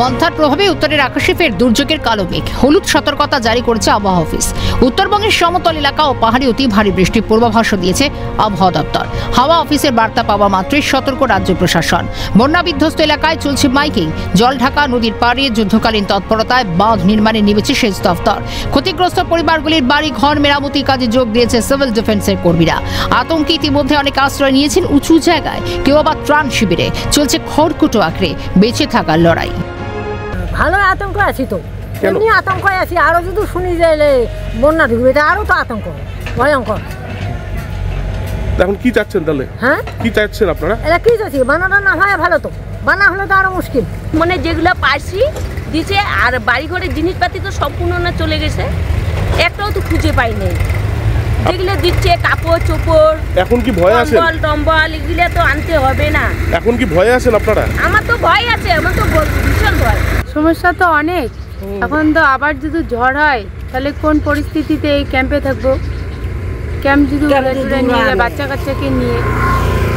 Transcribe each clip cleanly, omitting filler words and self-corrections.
মন্থার প্রভাবে উত্তরের আকাশে ফের দুর্যোগের কালো মেঘ। হলুদ সতর্কতা জারি করেছে আবহাওয়া অফিস। উত্তরবঙ্গের সমতল এলাকা ও পাহাড়ে অতি ভারী বৃষ্টির পূর্বাভাসও দিয়েছে আবহাওয়া দপ্তর। হাওয়া অফিসের বার্তা পাওয়া মাত্রই সতর্ক রাজ্য প্রশাসন। বন্যা বিধ্বস্ত এলাকায় চলছে মাইকিং। জলঢাকা নদীর পাড়ে যুদ্ধকালীন তৎপরতায় বাঁধ নির্মাণে নেমেছে সেচ দফতর। ক্ষতিগ্রস্ত পরিবারগুলির বাড়ি ঘর মেরামতির কাজে যোগ দিয়েছে সিভিল ডিফেন্সের কর্মীরা। আতঙ্কে ইতিমধ্যে অনেক আশ্রয় নিয়েছেন উঁচু জায়গায়, কেউ আবার ত্রাণ শিবিরে। চলছে খড়কুটো আঁকড়ে বেঁচে থাকার লড়াই। ভালো আতঙ্ক আছি তো, এমনি আতঙ্ক আছি। আরো যদি শুনি যে বন্যা ঢুকবে, এটা আরো তো আতঙ্ক ভয়ঙ্কর। এখন কি চাচ্ছেন তাহলে? হ্যাঁ, কি চাচ্ছেন আপনারা? এটা কি চাচ্ছি? বানাটা না হয় ভালো, তো বানা হলে তো আরো মুশকিল। মানে যেগুলো পারছি দিছে, আর বাড়ি ঘরের জিনিসপাতি তো সম্পূর্ণ না চলে গেছে, একটাও তো খুঁজে পাই নাই। যেগুলো দিচ্ছে কাপড় চোপড়, এখন কি ভয় আছেন? কম্বল টম্বল এগুলো তো আনতে হবে না। এখন কি ভয় আছেন আপনারা? আমার তো ভয় আছে, আমার তো ভীষণ ভয়। সমস্যা তো অনেক। এখন তো আবার যদি ঝড় হয় তাহলে কোন পরিস্থিতিতে এই ক্যাম্পে থাকবো? ক্যাম্প যদি নিয়ে বাচ্চা কাচ্চাকে নিয়ে,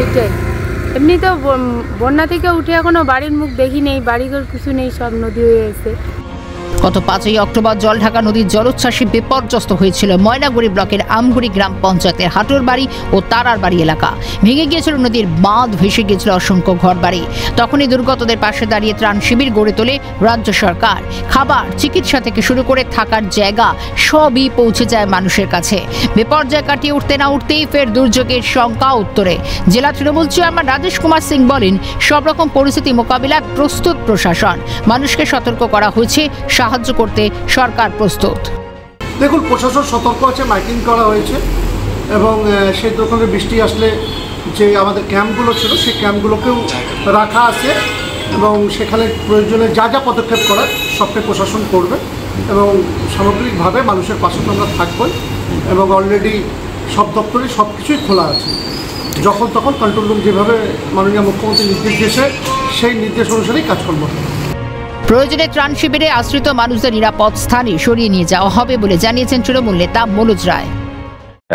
এটাই। এমনি তো বন্যা থেকে উঠে এখনো বাড়ির মুখ দেখি নেই, বাড়িঘর কিছু নেই, সব নদী হয়ে গেছে। গত 5ই অক্টোবর জলঢাকা নদীর জলোচ্ছ্বাসে বিপর্যস্ত হয়েছিল ময়নাগুড়ি ব্লকের আমগুড়ি গ্রাম পঞ্চায়েতের হাটুর বাড়ি ও তারার বাড়ি এলাকা। ভেঙে গিয়েছিল নদীর বাঁধ, ভেসে গিয়েছিল অসংখ্য ঘরবাড়ি। তখনই দুর্গতদের পাশে দাঁড়িয়ে ত্রাণ শিবির গড়ে তোলে রাজ্য সরকার। খাবার, চিকিৎসা থেকে শুরু করে থাকার জায়গা সবই পৌঁছে যায় মানুষের কাছে। বিপর্যয় কাটিয়ে উঠতে না উঠতেই ফের দুর্যোগের শঙ্কা উত্তরে। জেলা তৃণমূল চেয়ারম্যান রাজেশ কুমার সিং বলেন, সব রকম পরিস্থিতি মোকাবিলায় প্রস্তুত প্রশাসন। মানুষকে সতর্ক করা হয়েছে, সাহায্য করতে সরকার প্রস্তুত। দেখুন, প্রশাসন সতর্ক আছে, মাইকিং করা হয়েছে এবং সেই দোকানে বৃষ্টি আসলে যে আমাদের ক্যাম্পগুলো ছিল সেই ক্যাম্পগুলোকেও রাখা আছে এবং সেখানে প্রয়োজনে যা যা পদক্ষেপ করার সবটাই প্রশাসন করবে এবং সামগ্রিকভাবে মানুষের পাশে আমরা থাকবই এবং অলরেডি সব দপ্তরে সব কিছুই খোলা আছে। যখন তখন কন্ট্রোল রুম যেভাবে মাননীয় মুখ্যমন্ত্রী নির্দেশ দিয়েছে সেই নির্দেশ অনুসারেই কাজকর্ম হবে। প্রয়োজনে ত্রাণ শিবিরে আশ্রিত মানুষদের নিরাপদ স্থানে সরিয়ে নিয়ে যাওয়া হবে বলে জানিয়েছেন তৃণমূল নেতা মনোজ রায়।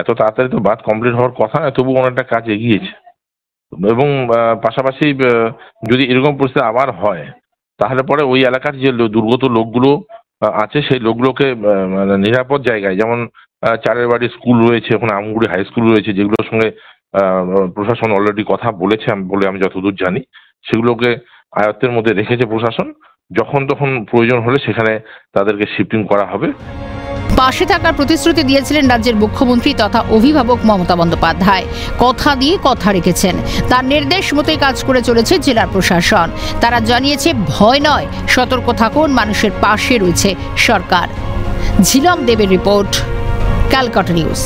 এত তাড়াতাড়ি তো বাঁধ কমপ্লিট হওয়ার কথা না, তবু অনেকটা কাজ এগিয়েছে এবং পাশাপাশি যদি এরকম পরিস্থিতি আবার হয় তাহলে পরে ওই এলাকার যে দুর্গত লোকগুলো আছে সেই লোকগুলোকে নিরাপদ জায়গায়, যেমন চারের বাড়ি স্কুল রয়েছে, ওখানে আমগুড়ি হাই স্কুল রয়েছে, যেগুলোর সঙ্গে প্রশাসন অলরেডি কথা বলেছে বলে আমি যতদূর জানি, সেগুলোকে আয়ত্তের মধ্যে রেখেছে প্রশাসন। যখন তখন প্রয়োজন হলে সেখানে তাদেরকে শিফটিং করা হবে। পাশে থাকার প্রতিশ্রুতি দিয়েছিলেন রাজ্যের মুখ্যমন্ত্রী তথা অভিভাবক মমতা বন্দ্যোপাধ্যায়। কথা দিয়ে কথা রেখেছেন। তার নির্দেশ মতোই কাজ করে চলেছে জেলার প্রশাসন। তারা জানিয়েছে, ভয় নয়, সতর্ক থাকুন, মানুষের পাশে রয়েছে সরকার। ঝিলম দেবের রিপোর্ট, ক্যালকাটা নিউজ।